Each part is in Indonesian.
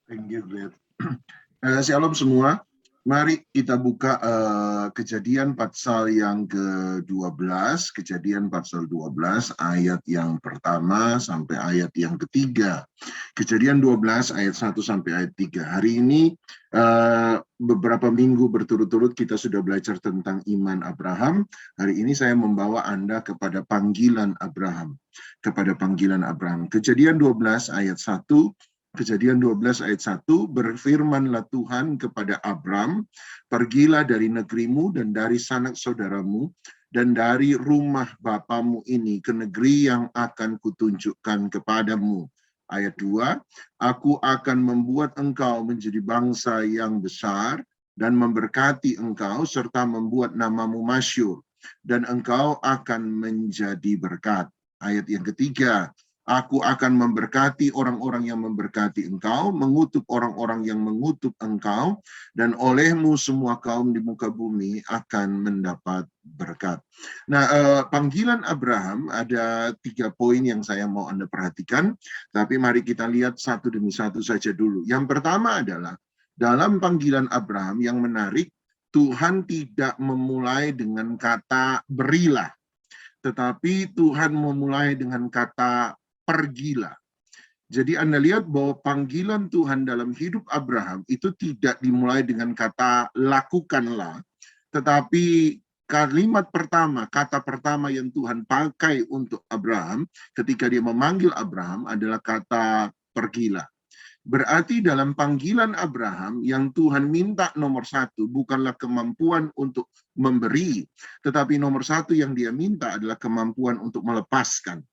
Thank you, Glenn. Shalom semua. Mari kita buka Kejadian pasal yang ke-12, Kejadian pasal 12 ayat yang pertama sampai ayat yang ketiga. Kejadian 12 ayat 1 sampai ayat 3. Hari ini beberapa minggu berturut-turut kita sudah belajar tentang iman Abraham. Hari ini saya membawa Anda kepada panggilan Abraham. Kepada panggilan Abraham. Kejadian 12 ayat 1. Kejadian 12 ayat 1, berfirmanlah Tuhan kepada Abram, pergilah dari negerimu dan dari sanak saudaramu dan dari rumah bapamu ini ke negeri yang akan kutunjukkan kepadamu. Ayat 2, aku akan membuat engkau menjadi bangsa yang besar dan memberkati engkau serta membuat namamu masyhur dan engkau akan menjadi berkat. Ayat yang ketiga, aku akan memberkati orang-orang yang memberkati engkau, mengutuk orang-orang yang mengutuk engkau, dan olehmu semua kaum di muka bumi akan mendapat berkat. Nah, panggilan Abraham ada 3 poin yang saya mau Anda perhatikan, tapi mari kita lihat satu demi satu saja dulu. Yang pertama adalah, dalam panggilan Abraham yang menarik, Tuhan tidak memulai dengan kata berilah, tetapi Tuhan memulai dengan kata pergilah. Jadi Anda lihat bahwa panggilan Tuhan dalam hidup Abraham itu tidak dimulai dengan kata lakukanlah, tetapi kalimat pertama, kata pertama yang Tuhan pakai untuk Abraham ketika dia memanggil Abraham adalah kata pergilah. Berarti dalam panggilan Abraham yang Tuhan minta nomor 1 bukanlah kemampuan untuk memberi, tetapi nomor 1 yang dia minta adalah kemampuan untuk melepaskan.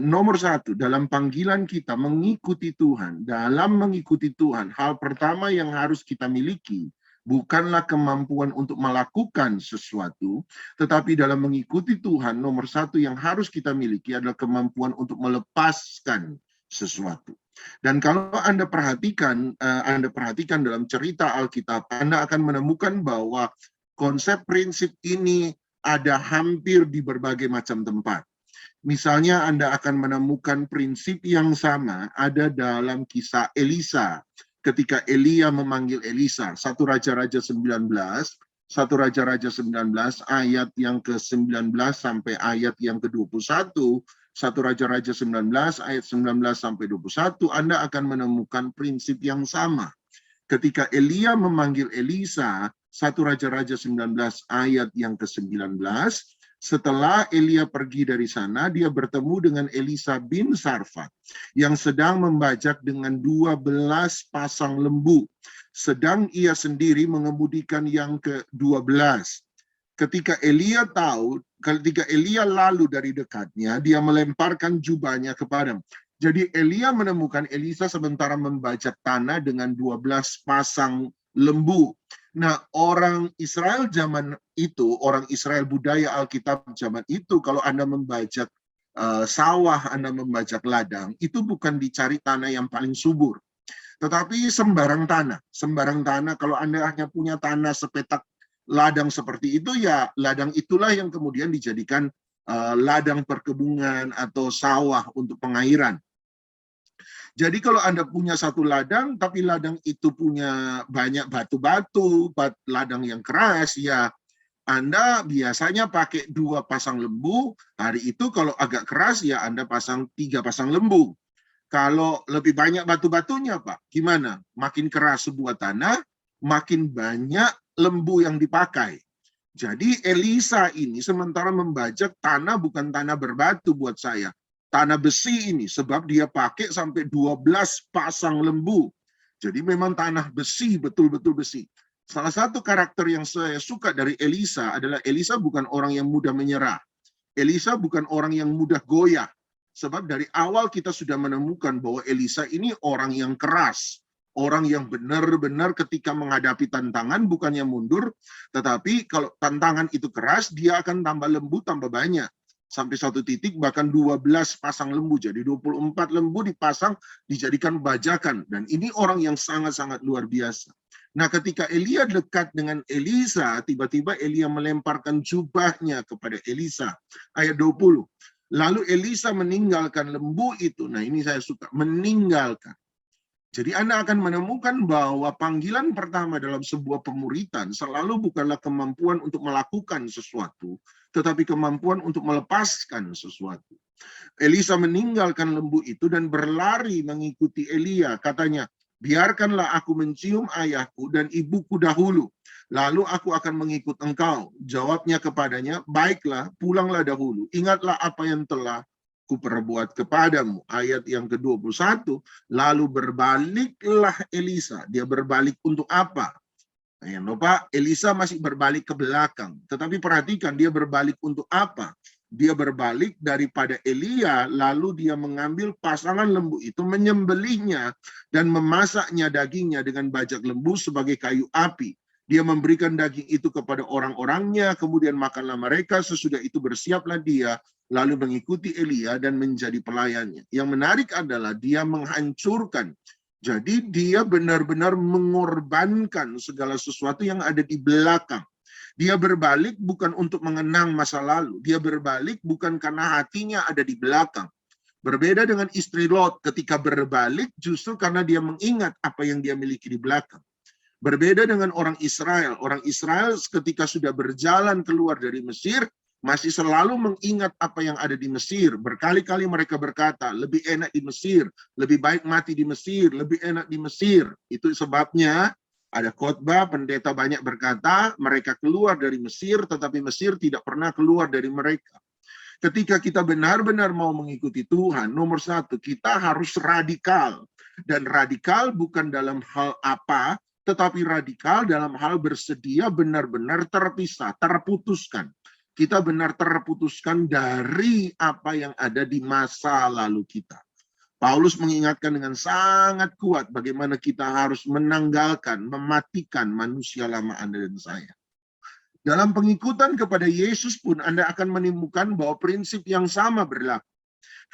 Nomor 1, dalam panggilan kita mengikuti Tuhan, dalam mengikuti Tuhan, hal pertama yang harus kita miliki bukanlah kemampuan untuk melakukan sesuatu, tetapi dalam mengikuti Tuhan, nomor 1 yang harus kita miliki adalah kemampuan untuk melepaskan sesuatu. Dan kalau Anda perhatikan dalam cerita Alkitab, Anda akan menemukan bahwa konsep prinsip ini ada hampir di berbagai macam tempat. Misalnya Anda akan menemukan prinsip yang sama ada dalam kisah Elisa. Ketika Elia memanggil Elisa, 1 Raja-Raja 19, 1 Raja-Raja 19 ayat yang ke-19 sampai ayat yang ke-21, 1 Raja-Raja 19 ayat 19 sampai 21, Anda akan menemukan prinsip yang sama. Ketika Elia memanggil Elisa, 1 Raja-Raja 19 ayat yang ke-19, setelah Elia pergi dari sana, dia bertemu dengan Elisa bin Sarfat yang sedang membajak dengan 12 pasang lembu. Sedang ia sendiri mengemudikan yang ke-12. Ketika Elia lalu dari dekatnya, dia melemparkan jubahnya kepadanya. Jadi Elia menemukan Elisa sementara membajak tanah dengan 12 pasang lembu. Nah, orang Israel zaman itu, orang Israel budaya Alkitab zaman itu, kalau Anda membajak sawah, Anda membajak ladang, itu bukan dicari tanah yang paling subur, tetapi sembarang tanah. Sembarang tanah, kalau Anda hanya punya tanah sepetak ladang seperti itu, ya ladang itulah yang kemudian dijadikan ladang perkebunan atau sawah untuk pengairan. Jadi kalau Anda punya satu ladang, tapi ladang itu punya banyak batu-batu, ladang yang keras, ya Anda biasanya pakai 2 pasang lembu. Hari itu kalau agak keras, ya Anda pasang 3 pasang lembu. Kalau lebih banyak batu-batunya, Pak, gimana? Makin keras sebuah tanah, makin banyak lembu yang dipakai. Jadi Elisa ini sementara membajak tanah bukan tanah berbatu buat saya, tanah besi ini, sebab dia pakai sampai 12 pasang lembu. Jadi memang tanah besi, betul-betul besi. Salah satu karakter yang saya suka dari Elisa adalah Elisa bukan orang yang mudah menyerah. Elisa bukan orang yang mudah goyah. Sebab dari awal kita sudah menemukan bahwa Elisa ini orang yang keras. Orang yang benar-benar ketika menghadapi tantangan bukannya mundur, tetapi kalau tantangan itu keras, dia akan tambah lembu, tambah banyak. Sampai satu titik bahkan 12 pasang lembu, jadi 24 lembu dipasang dijadikan bajakan, dan ini orang yang sangat-sangat luar biasa. Nah, ketika Elia dekat dengan Elisa, tiba-tiba Elia melemparkan jubahnya kepada Elisa. Ayat 20. Lalu Elisa meninggalkan lembu itu. Nah, ini saya suka, meninggalkan. Jadi Anda akan menemukan bahwa panggilan pertama dalam sebuah pemuritan selalu bukanlah kemampuan untuk melakukan sesuatu, tetapi kemampuan untuk melepaskan sesuatu. Elisa meninggalkan lembu itu dan berlari mengikuti Elia. Katanya, biarkanlah aku mencium ayahku dan ibuku dahulu, lalu aku akan mengikut engkau. Jawabnya kepadanya, baiklah, pulanglah dahulu. Ingatlah apa yang telah kuperbuat kepadamu. Ayat yang ke-21, lalu berbaliklah Elisa. Dia berbalik untuk apa? Jangan lupa, Elisa masih berbalik ke belakang. Tetapi perhatikan, dia berbalik untuk apa? Dia berbalik daripada Elia, lalu dia mengambil pasangan lembu itu, menyembelihnya, dan memasaknya dagingnya dengan bajak lembu sebagai kayu api. Dia memberikan daging itu kepada orang-orangnya, kemudian makanlah mereka, sesudah itu bersiaplah dia, lalu mengikuti Elia dan menjadi pelayannya. Yang menarik adalah dia menghancurkan. Jadi dia benar-benar mengorbankan segala sesuatu yang ada di belakang. Dia berbalik bukan untuk mengenang masa lalu. Dia berbalik bukan karena hatinya ada di belakang. Berbeda dengan istri Lot, ketika berbalik justru karena dia mengingat apa yang dia miliki di belakang. Berbeda dengan orang Israel. Orang Israel ketika sudah berjalan keluar dari Mesir, masih selalu mengingat apa yang ada di Mesir. Berkali-kali mereka berkata, lebih enak di Mesir, lebih baik mati di Mesir, lebih enak di Mesir. Itu sebabnya ada khotbah, pendeta banyak berkata, mereka keluar dari Mesir, tetapi Mesir tidak pernah keluar dari mereka. Ketika kita benar-benar mau mengikuti Tuhan, nomor satu, kita harus radikal. Dan radikal bukan dalam hal apa, tetapi radikal dalam hal bersedia benar-benar terpisah, terputuskan. Kita benar terputuskan dari apa yang ada di masa lalu kita. Paulus mengingatkan dengan sangat kuat bagaimana kita harus menanggalkan, mematikan manusia lama Anda dan saya. Dalam pengikutan kepada Yesus pun Anda akan menemukan bahwa prinsip yang sama berlaku.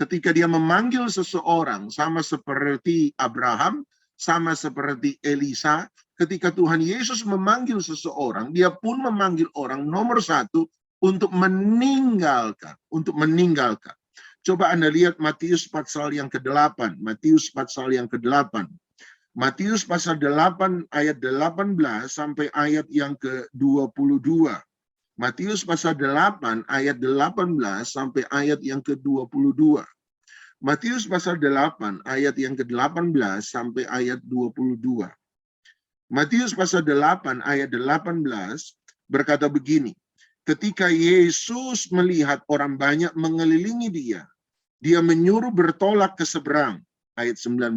Ketika dia memanggil seseorang, sama seperti Abraham, sama seperti Elisa, ketika Tuhan Yesus memanggil seseorang, dia pun memanggil orang nomor satu untuk meninggalkan, Coba Anda lihat Matius pasal yang ke-8, Matius pasal yang ke-8. Matius pasal 8 ayat 18 sampai ayat yang ke-22. Matius pasal 8 ayat 18 sampai ayat yang ke-22. Matius pasal 8 ayat yang ke-18 sampai ayat 22. Matius pasal 8 ayat 18 berkata begini, ketika Yesus melihat orang banyak mengelilingi dia, dia menyuruh bertolak ke seberang. Ayat 19.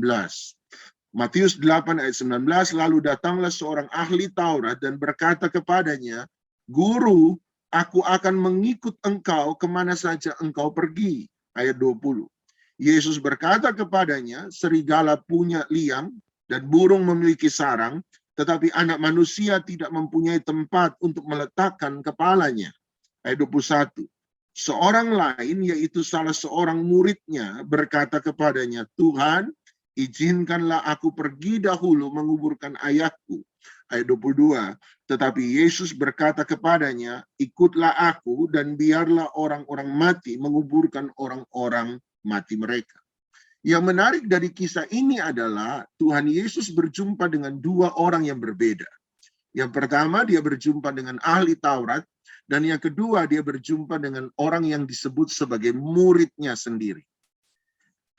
Matius 8 ayat 19, lalu datanglah seorang ahli Taurat dan berkata kepadanya, Guru, aku akan mengikut engkau kemana saja engkau pergi. Ayat 20. Yesus berkata kepadanya, serigala punya liang dan burung memiliki sarang, tetapi anak manusia tidak mempunyai tempat untuk meletakkan kepalanya. Ayat 21. Seorang lain, yaitu salah seorang muridnya, berkata kepadanya, Tuhan, izinkanlah aku pergi dahulu menguburkan ayahku. Ayat 22. Tetapi Yesus berkata kepadanya, ikutlah aku dan biarlah orang-orang mati menguburkan orang-orang mati mereka. Yang menarik dari kisah ini adalah Tuhan Yesus berjumpa dengan dua orang yang berbeda. Yang pertama, dia berjumpa dengan ahli Taurat, dan yang kedua, dia berjumpa dengan orang yang disebut sebagai muridnya sendiri.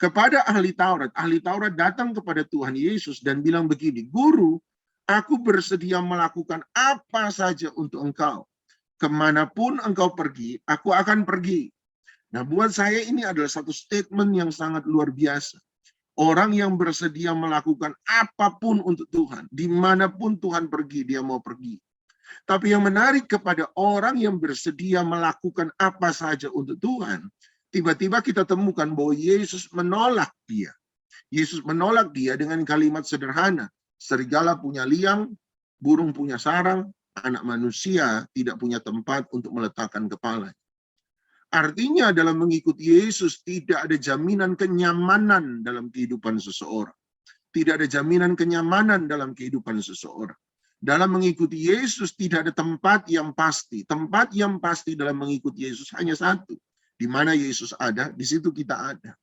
Kepada ahli Taurat datang kepada Tuhan Yesus dan bilang begini, Guru, aku bersedia melakukan apa saja untuk engkau. Kemanapun engkau pergi, aku akan pergi. Nah, buat saya ini adalah satu statement yang sangat luar biasa. Orang yang bersedia melakukan apapun untuk Tuhan. Dimanapun Tuhan pergi, dia mau pergi. Tapi yang menarik kepada orang yang bersedia melakukan apa saja untuk Tuhan, tiba-tiba kita temukan bahwa Yesus menolak dia. Yesus menolak dia dengan kalimat sederhana. Serigala punya liang, burung punya sarang, anak manusia tidak punya tempat untuk meletakkan kepala. Artinya dalam mengikuti Yesus tidak ada jaminan kenyamanan dalam kehidupan seseorang. Tidak ada jaminan kenyamanan dalam kehidupan seseorang. Dalam mengikuti Yesus tidak ada tempat yang pasti. Tempat yang pasti dalam mengikuti Yesus hanya satu. Di mana Yesus ada, di situ kita ada.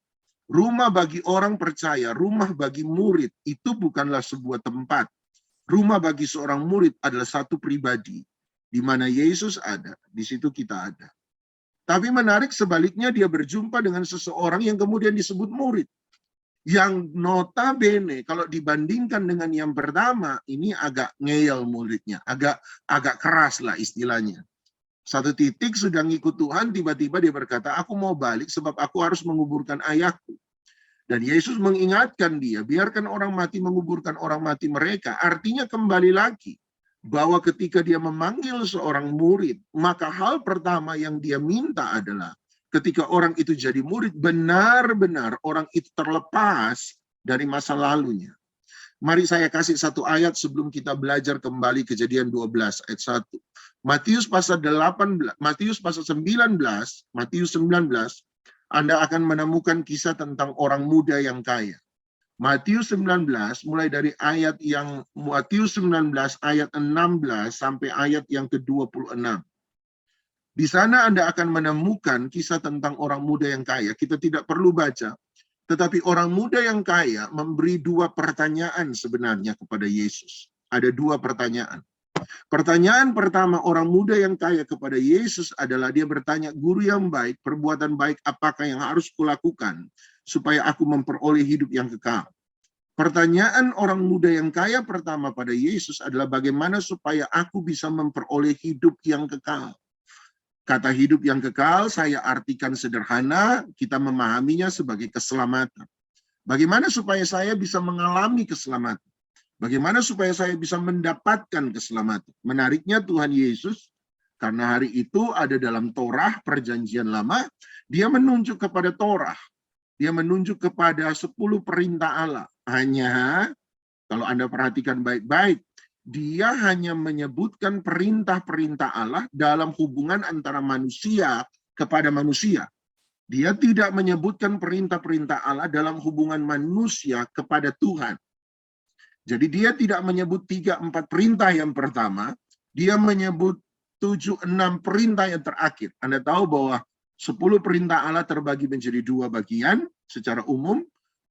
Rumah bagi orang percaya, rumah bagi murid itu bukanlah sebuah tempat. Rumah bagi seorang murid adalah satu pribadi. Di mana Yesus ada, di situ kita ada. Tapi menarik sebaliknya dia berjumpa dengan seseorang yang kemudian disebut murid. Yang notabene kalau dibandingkan dengan yang pertama, ini agak ngeyel muridnya, agak keras lah istilahnya. Satu titik sudah ngikut Tuhan, tiba-tiba dia berkata, aku mau balik sebab aku harus menguburkan ayahku. Dan Yesus mengingatkan dia, biarkan orang mati menguburkan orang mati mereka. Artinya kembali lagi, bahwa ketika dia memanggil seorang murid, maka hal pertama yang dia minta adalah, ketika orang itu jadi murid, benar-benar orang itu terlepas dari masa lalunya. Mari saya kasih satu ayat sebelum kita belajar kembali Kejadian 12 ayat 1. Matius pasal 18, Matius pasal 19, Matius 19, Anda akan menemukan kisah tentang orang muda yang kaya. Matius 19 mulai dari ayat yang Matius 19 ayat 16 sampai ayat yang ke-26. Di sana Anda akan menemukan kisah tentang orang muda yang kaya. Kita tidak perlu baca, tetapi orang muda yang kaya memberi dua pertanyaan sebenarnya kepada Yesus. Ada dua pertanyaan. Pertanyaan pertama orang muda yang kaya kepada Yesus adalah dia bertanya, guru yang baik, perbuatan baik apakah yang harus kulakukan supaya aku memperoleh hidup yang kekal? Pertanyaan orang muda yang kaya pertama pada Yesus adalah bagaimana supaya aku bisa memperoleh hidup yang kekal? Kata hidup yang kekal saya artikan sederhana, kita memahaminya sebagai keselamatan. Bagaimana supaya saya bisa mengalami keselamatan? Bagaimana supaya saya bisa mendapatkan keselamatan? Menariknya Tuhan Yesus, karena hari itu ada dalam Torah Perjanjian Lama, dia menunjuk kepada Torah. Dia menunjuk kepada 10 perintah Allah. Hanya, kalau Anda perhatikan baik-baik, dia hanya menyebutkan perintah-perintah Allah dalam hubungan antara manusia kepada manusia. Dia tidak menyebutkan perintah-perintah Allah dalam hubungan manusia kepada Tuhan. Jadi dia tidak menyebut 3-4 perintah yang pertama, dia menyebut 7-6 perintah yang terakhir. Anda tahu bahwa 10 perintah Allah terbagi menjadi 2 bagian secara umum,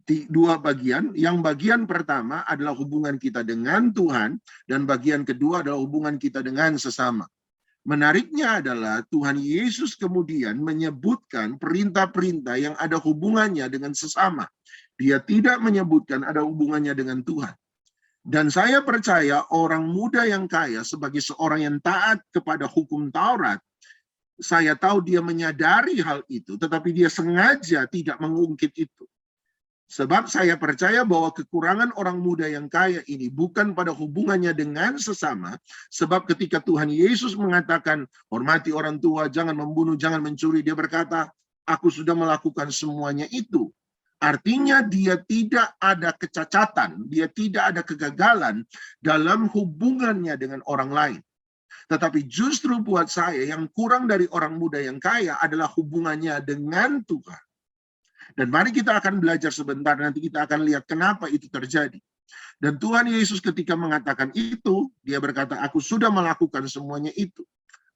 2 bagian. Yang bagian pertama adalah hubungan kita dengan Tuhan, dan bagian kedua adalah hubungan kita dengan sesama. Menariknya adalah Tuhan Yesus kemudian menyebutkan perintah-perintah yang ada hubungannya dengan sesama. Dia tidak menyebutkan ada hubungannya dengan Tuhan. Dan saya percaya orang muda yang kaya sebagai seorang yang taat kepada hukum Taurat, saya tahu dia menyadari hal itu, tetapi dia sengaja tidak mengungkit itu. Sebab saya percaya bahwa kekurangan orang muda yang kaya ini bukan pada hubungannya dengan sesama, sebab ketika Tuhan Yesus mengatakan, hormati orang tua, jangan membunuh, jangan mencuri, dia berkata, aku sudah melakukan semuanya itu. Artinya dia tidak ada kecacatan, dia tidak ada kegagalan dalam hubungannya dengan orang lain. Tetapi justru buat saya yang kurang dari orang muda yang kaya adalah hubungannya dengan Tuhan. Dan mari kita akan belajar sebentar, nanti kita akan lihat kenapa itu terjadi. Dan Tuhan Yesus ketika mengatakan itu, dia berkata, aku sudah melakukan semuanya itu.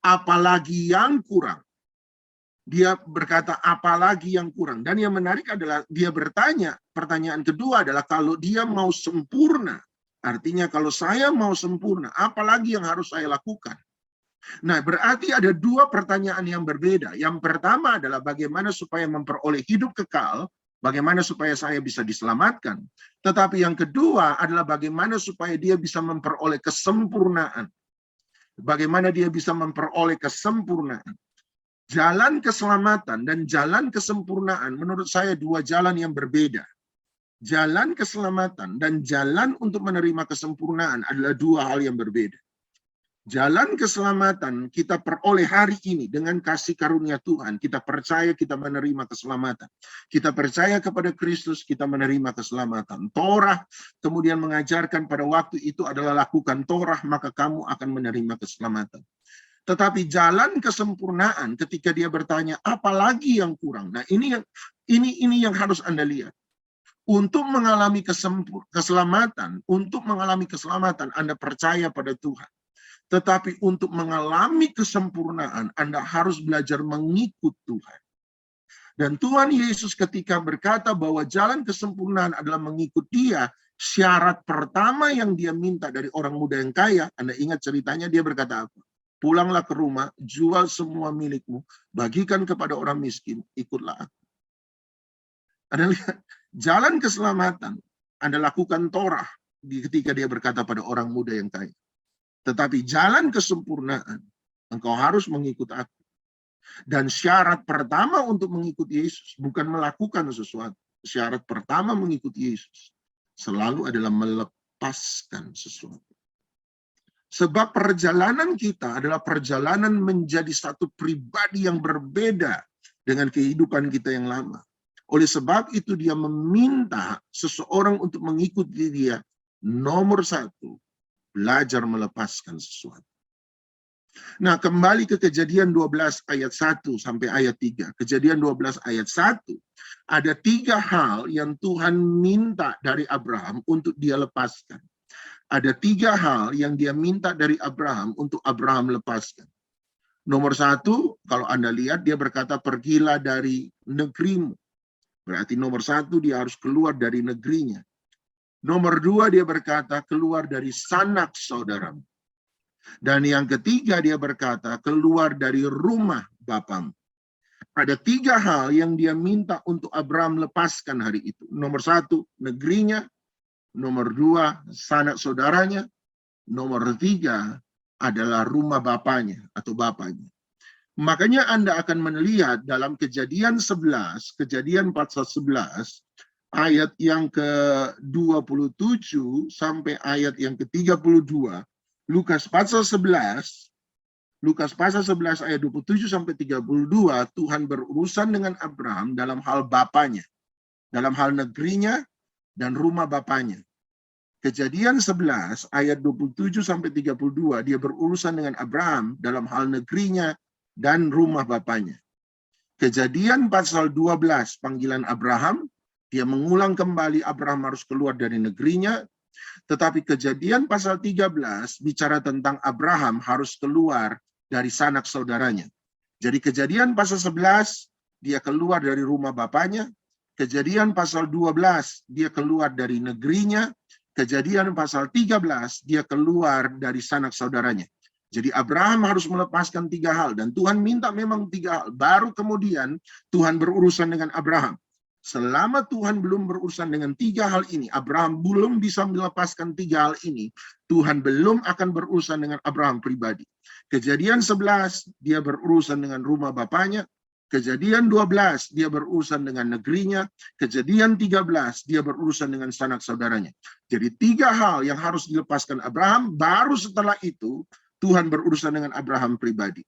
Apalagi yang kurang. Dia berkata, apalagi yang kurang. Dan yang menarik adalah dia bertanya, pertanyaan kedua adalah kalau dia mau sempurna. Artinya kalau saya mau sempurna, apalagi yang harus saya lakukan? Nah, berarti ada 2 pertanyaan yang berbeda. Yang pertama adalah bagaimana supaya memperoleh hidup kekal, bagaimana supaya saya bisa diselamatkan. Tetapi yang kedua adalah bagaimana supaya dia bisa memperoleh kesempurnaan. Bagaimana dia bisa memperoleh kesempurnaan. Jalan keselamatan dan jalan kesempurnaan menurut saya 2 jalan yang berbeda. Jalan keselamatan dan jalan untuk menerima kesempurnaan adalah 2 hal yang berbeda. Jalan keselamatan kita peroleh hari ini dengan kasih karunia Tuhan. Kita percaya kita menerima keselamatan. Kita percaya kepada Kristus, kita menerima keselamatan. Torah kemudian mengajarkan pada waktu itu adalah lakukan Torah, maka kamu akan menerima keselamatan. Tetapi jalan kesempurnaan ketika dia bertanya, apalagi yang kurang? Nah, ini yang harus Anda lihat. Untuk mengalami keselamatan, Anda percaya pada Tuhan. Tetapi untuk mengalami kesempurnaan, Anda harus belajar mengikut Tuhan. Dan Tuhan Yesus ketika berkata bahwa jalan kesempurnaan adalah mengikut Dia, syarat pertama yang Dia minta dari orang muda yang kaya, Anda ingat ceritanya, Dia berkata apa? Pulanglah ke rumah, jual semua milikmu, bagikan kepada orang miskin, ikutlah aku. Anda lihat, jalan keselamatan Anda lakukan Torah ketika Dia berkata pada orang muda yang kaya. Tetapi jalan kesempurnaan, engkau harus mengikut aku. Dan syarat pertama untuk mengikuti Yesus bukan melakukan sesuatu. Syarat pertama mengikuti Yesus selalu adalah melepaskan sesuatu. Sebab perjalanan kita adalah perjalanan menjadi satu pribadi yang berbeda dengan kehidupan kita yang lama. Oleh sebab itu Dia meminta seseorang untuk mengikuti Dia. Nomor satu, belajar melepaskan sesuatu. Nah, kembali ke Kejadian 12 ayat 1 sampai ayat 3. Kejadian 12 ayat 1. Ada 3 hal yang Tuhan minta dari Abraham untuk Dia lepaskan. Ada 3 hal yang Dia minta dari Abraham untuk Abraham lepaskan. Nomor 1, kalau Anda lihat, Dia berkata, pergilah dari negerimu. Berarti nomor 1, Dia harus keluar dari negerinya. Nomor 2, Dia berkata, keluar dari sanak saudaramu. Dan yang ketiga Dia berkata, keluar dari rumah bapamu. Ada 3 hal yang Dia minta untuk Abraham lepaskan hari itu. Nomor 1, negerinya. Nomor 2, sanak saudaranya. Nomor 3 adalah rumah bapaknya atau bapaknya. Makanya Anda akan melihat dalam Kejadian 11, Kejadian pasal 11, ayat yang ke-27 sampai ayat yang ke-32, Lukas pasal 11 ayat 27 sampai 32, Tuhan berurusan dengan Abraham dalam hal bapaknya, dalam hal negerinya dan rumah bapaknya. Kejadian 11 ayat 27 sampai 32, Dia berurusan dengan Abraham dalam hal negerinya dan rumah bapaknya. Kejadian pasal 12, panggilan Abraham, Dia mengulang kembali Abraham harus keluar dari negerinya. Tetapi Kejadian pasal 13 bicara tentang Abraham harus keluar dari sanak saudaranya. Jadi Kejadian pasal 11 dia keluar dari rumah bapaknya. Kejadian pasal 12 dia keluar dari negerinya. Kejadian pasal 13 dia keluar dari sanak saudaranya. Jadi Abraham harus melepaskan 3 hal. Dan Tuhan minta memang 3 hal. Baru kemudian Tuhan berurusan dengan Abraham. Selama Tuhan belum berurusan dengan 3 hal ini, Abraham belum bisa melepaskan 3 hal ini, Tuhan belum akan berurusan dengan Abraham pribadi. Kejadian 11, dia berurusan dengan rumah bapaknya. Kejadian 12, dia berurusan dengan negerinya. Kejadian 13, dia berurusan dengan sanak saudaranya. Jadi 3 hal yang harus dilepaskan Abraham, baru setelah itu Tuhan berurusan dengan Abraham pribadi.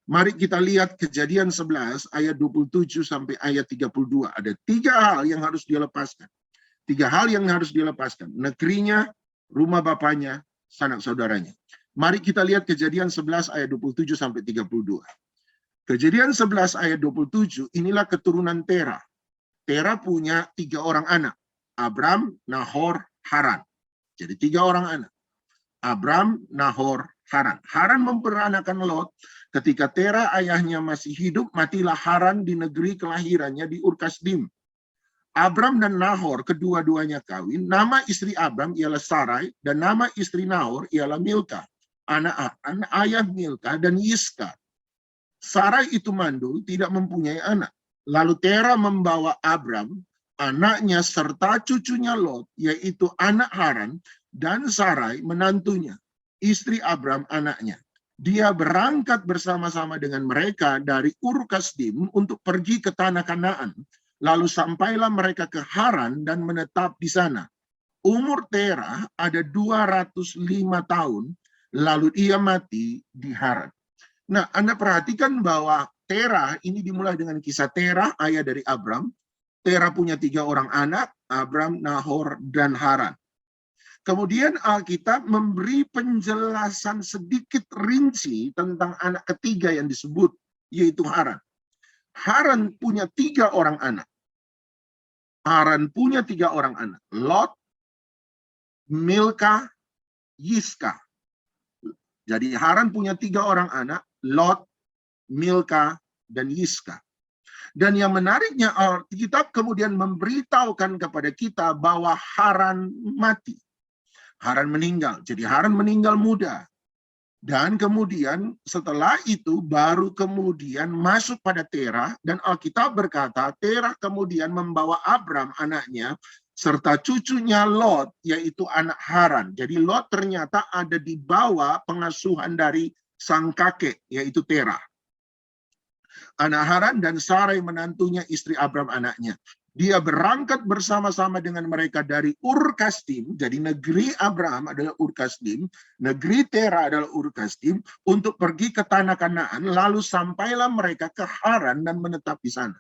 Mari kita lihat Kejadian 11 ayat 27 sampai ayat 32. Ada 3 hal yang harus dia lepaskan. 3 hal yang harus dia lepaskan. Negerinya, rumah bapaknya, sanak saudaranya. Mari kita lihat Kejadian 11 ayat 27 sampai 32. Kejadian 11 ayat 27, inilah keturunan Tera. Tera punya 3 orang anak. Abram, Nahor, Haran. Jadi 3 orang anak. Abram, Nahor, Haran. Haran memperanakan Lot. Ketika Tera ayahnya masih hidup, matilah Haran di negeri kelahirannya di Ur-Kasdim. Abram dan Nahor kedua-duanya kawin. Nama istri Abram ialah Sarai dan nama istri Nahor ialah Milka. Anak ayah Milka dan Yiska. Sarai itu mandul, tidak mempunyai anak. Lalu Tera membawa Abram, anaknya serta cucunya Lot, yaitu anak Haran, dan Sarai menantunya, istri Abram anaknya. Dia berangkat bersama-sama dengan mereka dari Ur-Kasdim untuk pergi ke tanah Kanaan. Lalu sampailah mereka ke Haran dan menetap di sana. Umur Tera ada 205 tahun, lalu ia mati di Haran. Nah, Anda perhatikan bahwa Tera ini dimulai dengan kisah Tera, ayah dari Abram. Tera punya 3 orang anak, Abram, Nahor, dan Haran. Kemudian Alkitab memberi penjelasan sedikit rinci tentang anak ketiga yang disebut, yaitu Haran. Haran punya 3 orang anak. Haran punya 3 orang anak. Lot, Milka, Yiska. Jadi Haran punya 3 orang anak, Lot, Milka, dan Yiska. Dan yang menariknya, Alkitab kemudian memberitahukan kepada kita bahwa Haran mati. Haran meninggal. Jadi Haran meninggal muda. Dan kemudian setelah itu baru kemudian masuk pada Terah, dan Alkitab berkata Terah kemudian membawa Abram anaknya serta cucunya Lot, yaitu anak Haran. Jadi Lot ternyata ada di bawah pengasuhan dari sang kakek, yaitu Terah. Anak Haran, dan Sarai menantunya, istri Abram anaknya. Dia berangkat bersama-sama dengan mereka dari Ur-Kasdim. Jadi negeri Abraham adalah Ur-Kasdim, negeri Terah adalah Ur-Kasdim, untuk pergi ke tanah Kanaan. Lalu sampailah mereka ke Haran dan menetap di sana.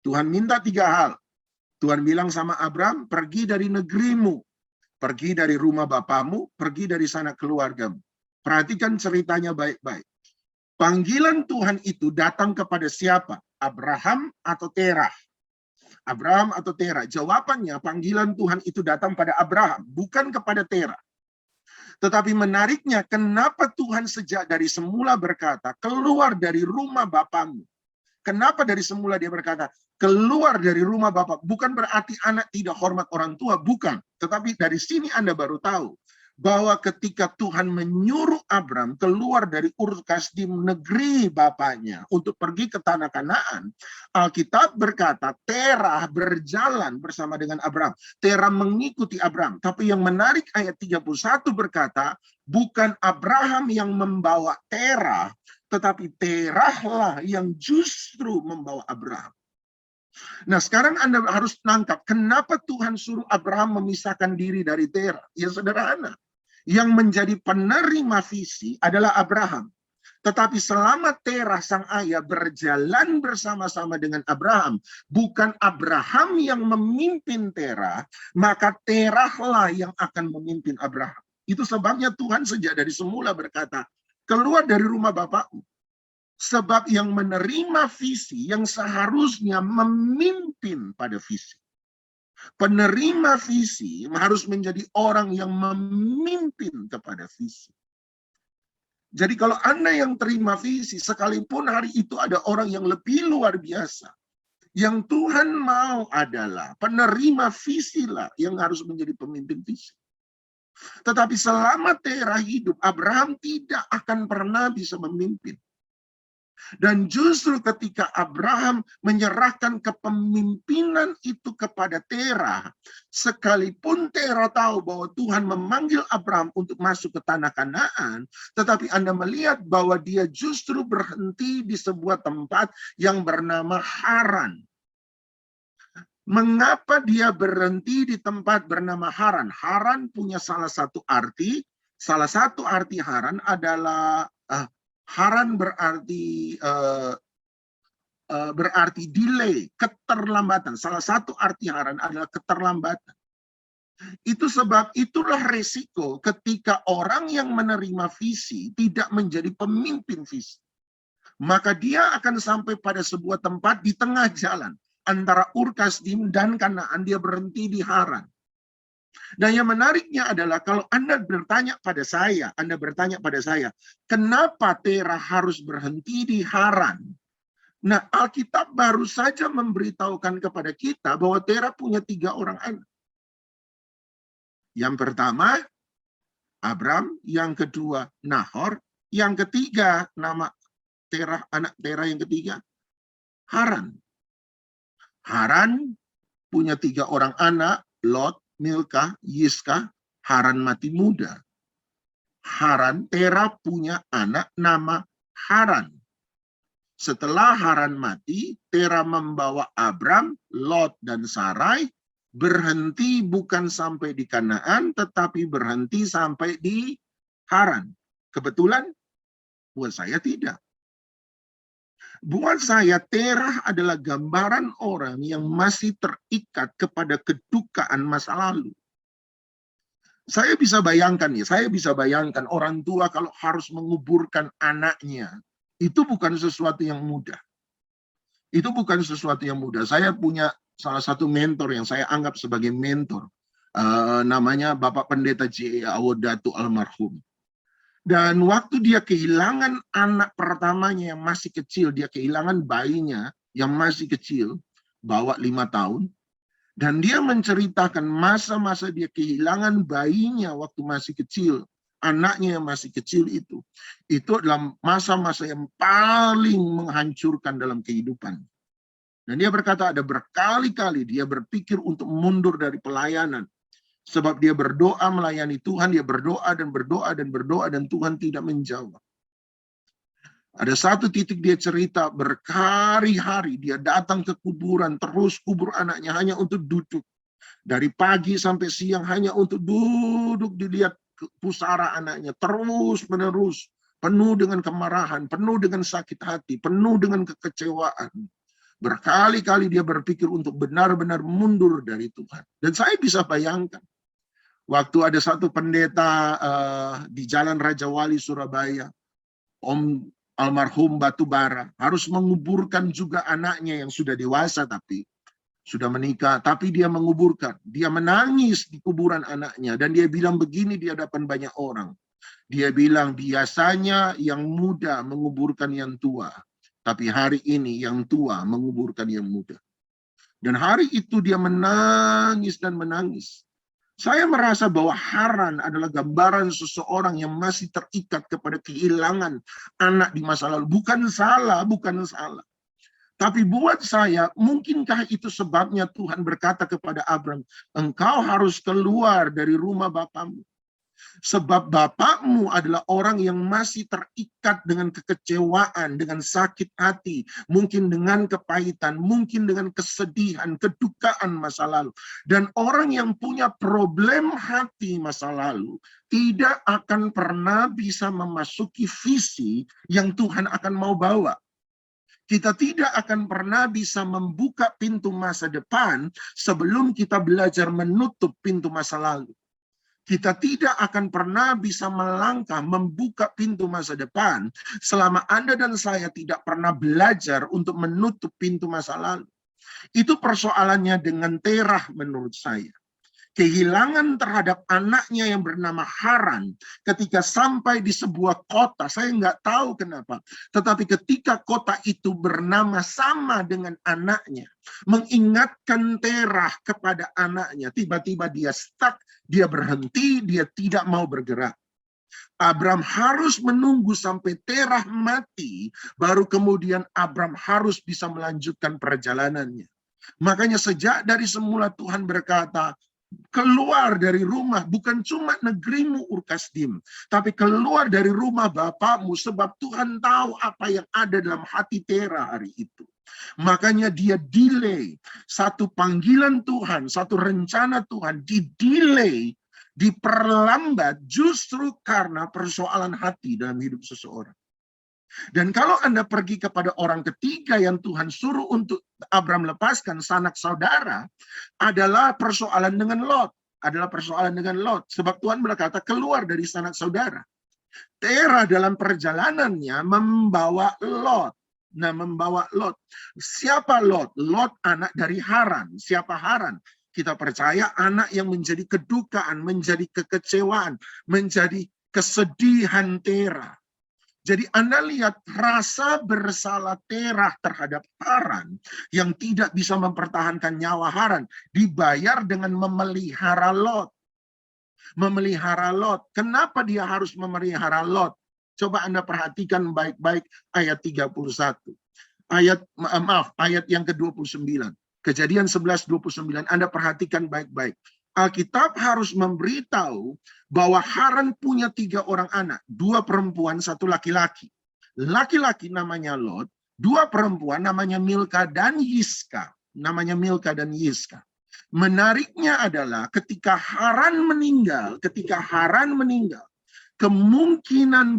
Tuhan minta 3 hal. Tuhan bilang sama Abram, pergi dari negerimu, pergi dari rumah bapamu, pergi dari sana keluargamu. Perhatikan ceritanya baik-baik. Panggilan Tuhan itu datang kepada siapa? Abraham atau Terah? Abraham atau Terah? Jawabannya, panggilan Tuhan itu datang pada Abraham, bukan kepada Terah. Tetapi menariknya, kenapa Tuhan sejak dari semula berkata, keluar dari rumah bapamu? Kenapa dari semula dia berkata, keluar dari rumah bapak? Bukan berarti anak tidak hormat orang tua, bukan. Tetapi dari sini Anda baru tahu bahwa ketika Tuhan menyuruh Abram keluar dari Ur-Kasdim, negeri bapaknya, untuk pergi ke tanah Kanaan, Alkitab berkata Terah berjalan bersama dengan Abram. Terah mengikuti Abram. Tapi yang menarik ayat 31 berkata, bukan Abraham yang membawa Terah, tetapi Terahlah yang justru membawa Abraham. Nah, sekarang Anda harus nangkap, kenapa Tuhan suruh Abraham memisahkan diri dari Terah? Ya sederhana. Yang menjadi penerima visi adalah Abraham. Tetapi selama Terah sang ayah berjalan bersama-sama dengan Abraham, bukan Abraham yang memimpin Terah, maka Terahlah yang akan memimpin Abraham. Itu sebabnya Tuhan sejak dari semula berkata, keluar dari rumah bapakmu. Sebab yang menerima visi yang seharusnya memimpin pada visi. Penerima visi harus menjadi orang yang memimpin kepada visi. Jadi kalau Anda yang terima visi, sekalipun hari itu ada orang yang lebih luar biasa, yang Tuhan mau adalah penerima visi lah yang harus menjadi pemimpin visi. Tetapi selama Terah hidup, Abraham tidak akan pernah bisa memimpin. Dan justru ketika Abraham menyerahkan kepemimpinan itu kepada Terah, sekalipun Terah tahu bahwa Tuhan memanggil Abraham untuk masuk ke tanah Kanaan, tetapi Anda melihat bahwa dia justru berhenti di sebuah tempat yang bernama Haran. Mengapa dia berhenti di tempat bernama Haran? Haran punya salah satu arti. Salah satu arti Haran adalah Haran berarti berarti delay, keterlambatan. Salah satu arti Haran adalah keterlambatan. Itu sebab itulah resiko ketika orang yang menerima visi tidak menjadi pemimpin visi. Maka dia akan sampai pada sebuah tempat di tengah jalan antara Ur-Kasdim dan Kanaan, dia berhenti di Haran. Dan yang menariknya adalah kalau Anda bertanya pada saya, kenapa Terah harus berhenti di Haran? Nah, Alkitab baru saja memberitahukan kepada kita bahwa Terah punya 3 orang anak. Yang pertama, Abram, yang kedua, Nahor, yang ketiga, nama Terah, anak Terah yang ketiga, Haran. Haran punya 3 orang anak, Lot, Milka, Yiska. Haran mati muda. Haran, Terah punya anak nama Haran. Setelah Haran mati, Terah membawa Abram, Lot, dan Sarai berhenti bukan sampai di Kanaan, tetapi berhenti sampai di Haran. Kebetulan? Buat saya tidak. Buat saya, Terah adalah gambaran orang yang masih terikat kepada kedukaan masa lalu. Saya bisa bayangkan orang tua kalau harus menguburkan anaknya. Itu bukan sesuatu yang mudah. Saya punya salah satu mentor yang saya anggap sebagai mentor. Namanya Bapak Pendeta J. Awodatu almarhum. Dan waktu dia kehilangan anak pertamanya yang masih kecil, dia kehilangan bayinya, yang masih kecil, bawa 5 tahun, dan dia menceritakan masa-masa dia kehilangan bayinya waktu masih kecil, anaknya yang masih kecil itu adalah masa-masa yang paling menghancurkan dalam kehidupan. Dan dia berkata ada berkali-kali dia berpikir untuk mundur dari pelayanan. Sebab dia berdoa melayani Tuhan, dia berdoa dan berdoa dan berdoa dan Tuhan tidak menjawab. Ada satu titik dia cerita berhari-hari dia datang ke kuburan, terus kubur anaknya hanya untuk duduk. Dari pagi sampai siang hanya untuk duduk dilihat pusara anaknya, terus menerus. Penuh dengan kemarahan, penuh dengan sakit hati, penuh dengan kekecewaan. Berkali-kali dia berpikir untuk benar-benar mundur dari Tuhan. Dan saya bisa bayangkan, waktu ada satu pendeta di Jalan Raja Wali, Surabaya, Om almarhum Batubara, harus menguburkan juga anaknya yang sudah dewasa tapi sudah menikah, tapi dia menguburkan. Dia menangis di kuburan anaknya dan dia bilang begini di hadapan banyak orang. Dia bilang biasanya yang muda menguburkan yang tua, tapi hari ini yang tua menguburkan yang muda. Dan hari itu dia menangis dan menangis. Saya merasa bahwa Haran adalah gambaran seseorang yang masih terikat kepada kehilangan anak di masa lalu. Bukan salah, bukan salah. Tapi buat saya, mungkinkah itu sebabnya Tuhan berkata kepada Abram, engkau harus keluar dari rumah bapamu. Sebab bapakmu adalah orang yang masih terikat dengan kekecewaan, dengan sakit hati, mungkin dengan kepahitan, mungkin dengan kesedihan, kedukaan masa lalu. Dan orang yang punya problem hati masa lalu tidak akan pernah bisa memasuki visi yang Tuhan akan mau bawa. Kita tidak akan pernah bisa membuka pintu masa depan sebelum kita belajar menutup pintu masa lalu. Kita tidak akan pernah bisa melangkah membuka pintu masa depan selama Anda dan saya tidak pernah belajar untuk menutup pintu masa lalu. Itu persoalannya dengan Terah menurut saya. Kehilangan terhadap anaknya yang bernama Haran ketika sampai di sebuah kota, saya nggak tahu kenapa, tetapi ketika kota itu bernama sama dengan anaknya, mengingatkan Terah kepada anaknya, tiba-tiba dia stuck, dia berhenti, dia tidak mau bergerak. Abram harus menunggu sampai Terah mati, baru kemudian Abram harus bisa melanjutkan perjalanannya. Makanya sejak dari semula Tuhan berkata, keluar dari rumah, bukan cuma negerimu Ur-Kasdim, tapi keluar dari rumah bapakmu, sebab Tuhan tahu apa yang ada dalam hati Terah hari itu. Makanya dia delay satu panggilan Tuhan, satu rencana Tuhan, didelay, diperlambat justru karena persoalan hati dalam hidup seseorang. Dan kalau Anda pergi kepada orang ketiga yang Tuhan suruh untuk Abram lepaskan, sanak saudara, adalah persoalan dengan Lot. Sebab Tuhan berkata keluar dari sanak saudara. Terah dalam perjalanannya membawa Lot. Siapa Lot? Lot anak dari Haran. Siapa Haran? Kita percaya anak yang menjadi kedukaan, menjadi kekecewaan, menjadi kesedihan Terah. Jadi Anda lihat rasa bersalah Terah terhadap Haran yang tidak bisa mempertahankan nyawa Haran dibayar dengan memelihara Lot. Kenapa dia harus memelihara Lot? Coba Anda perhatikan baik-baik ayat 31. Ayat yang ke-29. Kejadian 11:29. Anda perhatikan baik-baik. Alkitab harus memberitahu bahwa Haran punya 3 orang anak, 2 perempuan, 1 laki-laki. Laki-laki namanya Lot, 2 perempuan namanya Milka dan Yiska. Menariknya adalah ketika Haran meninggal, kemungkinan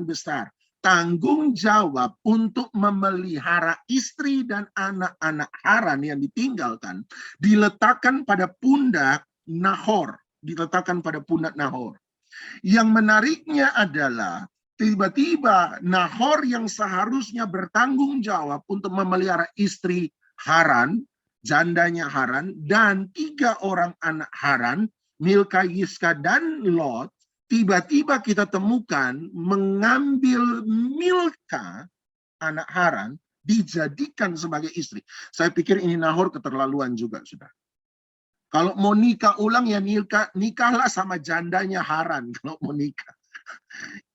besar tanggung jawab untuk memelihara istri dan anak-anak Haran yang ditinggalkan diletakkan pada pundak Nahor. Yang menariknya adalah tiba-tiba Nahor yang seharusnya bertanggung jawab untuk memelihara istri Haran, jandanya Haran, dan 3 orang anak Haran, Milka, Yiska, dan Lot, tiba-tiba kita temukan mengambil Milka, anak Haran, dijadikan sebagai istri. Saya pikir ini Nahor keterlaluan juga, sudah. Kalau mau nikah ulang ya nikahlah sama jandanya Haran kalau mau nikah.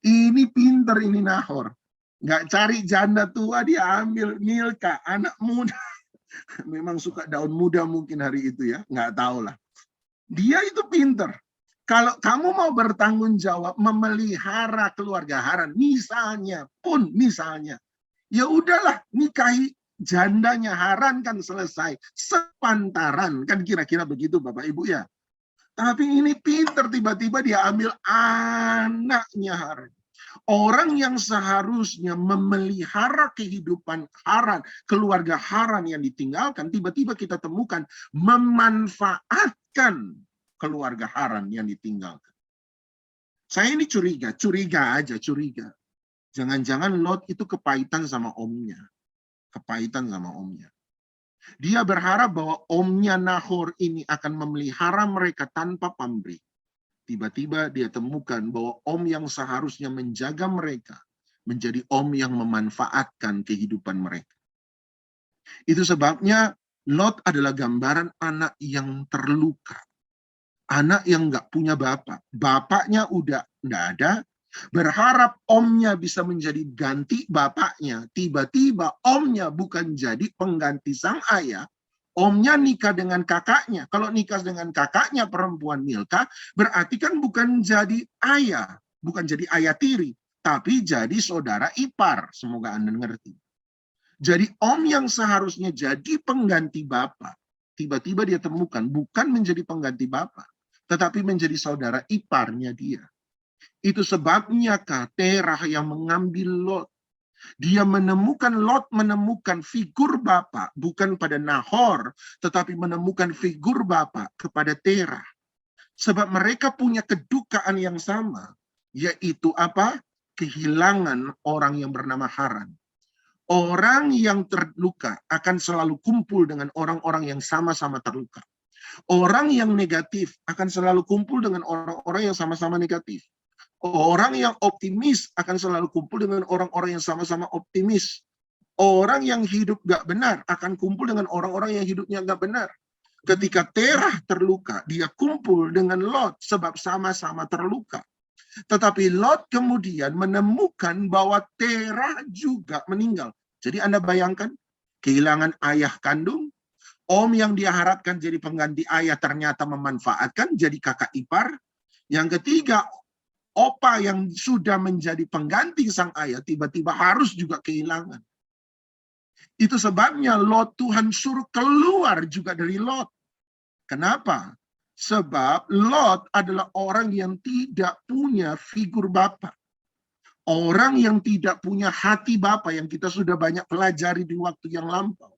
Ini pinter ini Nahor. Nggak cari janda tua, dia ambil Milka, anak muda. Memang suka daun muda mungkin hari itu ya, nggak tahu lah. Dia itu pinter. Kalau kamu mau bertanggung jawab memelihara keluarga Haran, misalnya, ya udahlah nikahi jandanya Haran kan selesai, sepantaran kan kira-kira begitu Bapak Ibu ya. Tapi ini pinter, tiba-tiba dia ambil anaknya Haran. Orang yang seharusnya memelihara kehidupan Haran, keluarga Haran yang ditinggalkan, tiba-tiba kita temukan memanfaatkan keluarga Haran yang ditinggalkan. Saya ini curiga aja. Jangan-jangan Lot itu kepahitan sama omnya. Dia berharap bahwa omnya Nahor ini akan memelihara mereka tanpa pamrih. Tiba-tiba dia temukan bahwa om yang seharusnya menjaga mereka menjadi om yang memanfaatkan kehidupan mereka. Itu sebabnya Lot adalah gambaran anak yang terluka. Anak yang nggak punya bapak. Bapaknya udah nggak ada. Berharap omnya bisa menjadi ganti bapaknya. Tiba-tiba omnya bukan jadi pengganti sang ayah. Omnya nikah dengan kakaknya. Kalau nikah dengan kakaknya perempuan Milka, berarti kan bukan jadi ayah. Bukan jadi ayah tiri. Tapi jadi saudara ipar. Semoga Anda ngerti. Jadi om yang seharusnya jadi pengganti bapak. Tiba-tiba dia temukan bukan menjadi pengganti bapak. Tetapi menjadi saudara iparnya dia. Itu sebabnya Terah yang mengambil Lot. Dia menemukan figur bapak, bukan pada Nahor, tetapi menemukan figur bapak kepada Terah. Sebab mereka punya kedukaan yang sama, yaitu apa? Kehilangan orang yang bernama Haran. Orang yang terluka akan selalu kumpul dengan orang-orang yang sama-sama terluka. Orang yang negatif akan selalu kumpul dengan orang-orang yang sama-sama negatif. Orang yang optimis akan selalu kumpul dengan orang-orang yang sama-sama optimis. Orang yang hidup gak benar akan kumpul dengan orang-orang yang hidupnya gak benar. Ketika Terah terluka, dia kumpul dengan Lot sebab sama-sama terluka. Tetapi Lot kemudian menemukan bahwa Terah juga meninggal. Jadi Anda bayangkan, kehilangan ayah kandung, om yang dia harapkan jadi pengganti ayah ternyata memanfaatkan jadi kakak ipar. Yang ketiga, opa yang sudah menjadi pengganti sang ayah tiba-tiba harus juga kehilangan. Itu sebabnya Lot Tuhan suruh keluar juga dari Lot. Kenapa? Sebab Lot adalah orang yang tidak punya figur bapak. Orang yang tidak punya hati bapak yang kita sudah banyak pelajari di waktu yang lampau.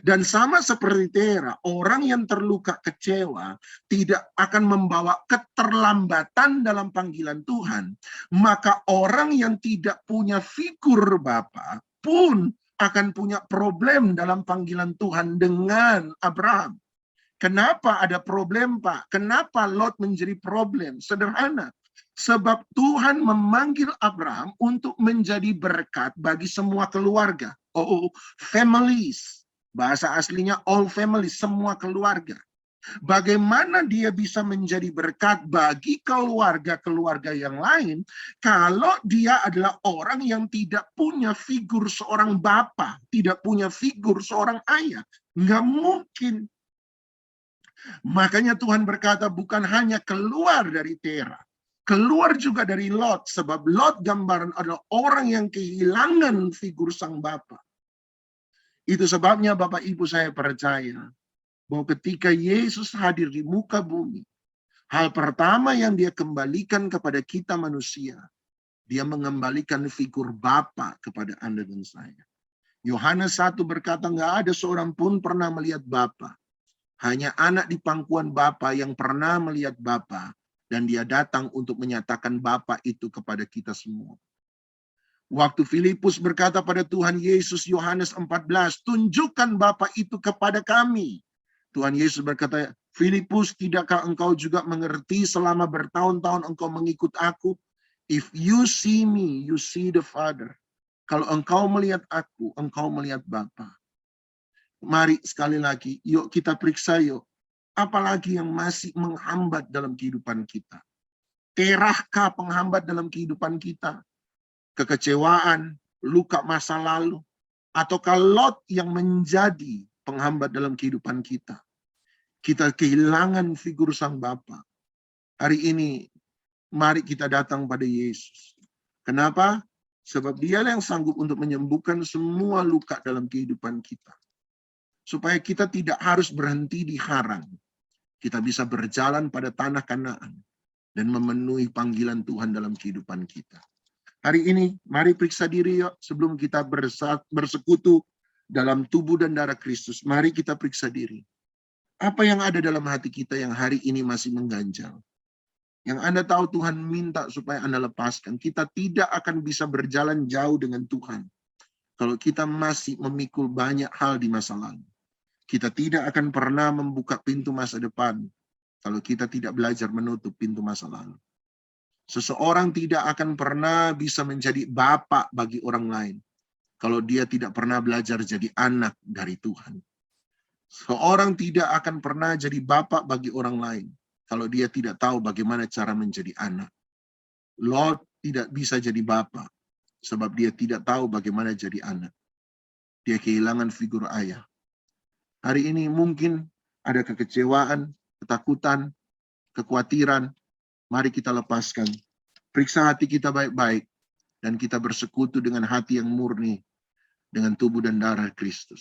Dan sama seperti Terah, orang yang terluka kecewa tidak akan membawa keterlambatan dalam panggilan Tuhan. Maka orang yang tidak punya figur Bapa pun akan punya problem dalam panggilan Tuhan dengan Abraham. Kenapa ada problem, Pak? Kenapa Lot menjadi problem? Sederhana. Sebab Tuhan memanggil Abraham untuk menjadi berkat bagi semua keluarga. Families. Bahasa aslinya all family, semua keluarga. Bagaimana dia bisa menjadi berkat bagi keluarga-keluarga yang lain kalau dia adalah orang yang tidak punya figur seorang bapa, tidak punya figur seorang ayah. Nggak mungkin. Makanya Tuhan berkata bukan hanya keluar dari Terah, keluar juga dari Lot, sebab Lot gambaran adalah orang yang kehilangan figur sang bapa. Itu sebabnya Bapak Ibu saya percaya bahwa ketika Yesus hadir di muka bumi, hal pertama yang dia kembalikan kepada kita manusia, dia mengembalikan figur Bapa kepada Anda dan saya. Yohanes 1 berkata, nggak ada seorang pun pernah melihat Bapa. Hanya anak di pangkuan Bapa yang pernah melihat Bapa, dan dia datang untuk menyatakan Bapa itu kepada kita semua. Waktu Filipus berkata pada Tuhan Yesus, Yohanes 14, tunjukkan Bapa itu kepada kami. Tuhan Yesus berkata, Filipus, tidakkah engkau juga mengerti selama bertahun-tahun engkau mengikut aku? If you see me, you see the Father. Kalau engkau melihat aku, engkau melihat Bapa. Mari sekali lagi, yuk kita periksa yuk. Apalagi yang masih menghambat dalam kehidupan kita. Terahkah penghambat dalam kehidupan kita? Kekecewaan, luka masa lalu, ataukah Lot yang menjadi penghambat dalam kehidupan kita? Kita kehilangan figur Sang Bapa. Hari ini, mari kita datang pada Yesus. Kenapa? Sebab Dialah yang sanggup untuk menyembuhkan semua luka dalam kehidupan kita. Supaya kita tidak harus berhenti di Haran. Kita bisa berjalan pada tanah Kanaan dan memenuhi panggilan Tuhan dalam kehidupan kita. Hari ini, mari periksa diri yuk sebelum kita bersekutu dalam tubuh dan darah Kristus. Mari kita periksa diri. Apa yang ada dalam hati kita yang hari ini masih mengganjal? Yang Anda tahu Tuhan minta supaya Anda lepaskan. Kita tidak akan bisa berjalan jauh dengan Tuhan kalau kita masih memikul banyak hal di masa lalu. Kita tidak akan pernah membuka pintu masa depan kalau kita tidak belajar menutup pintu masa lalu. Seseorang tidak akan pernah bisa menjadi bapak bagi orang lain kalau dia tidak pernah belajar jadi anak dari Tuhan. Seorang tidak akan pernah jadi bapak bagi orang lain kalau dia tidak tahu bagaimana cara menjadi anak. Lot tidak bisa jadi bapak sebab dia tidak tahu bagaimana jadi anak. Dia kehilangan figur ayah. Hari ini mungkin ada kekecewaan, ketakutan, kekhawatiran. Mari kita lepaskan. Periksa hati kita baik-baik. Dan kita bersekutu dengan hati yang murni. Dengan tubuh dan darah Kristus.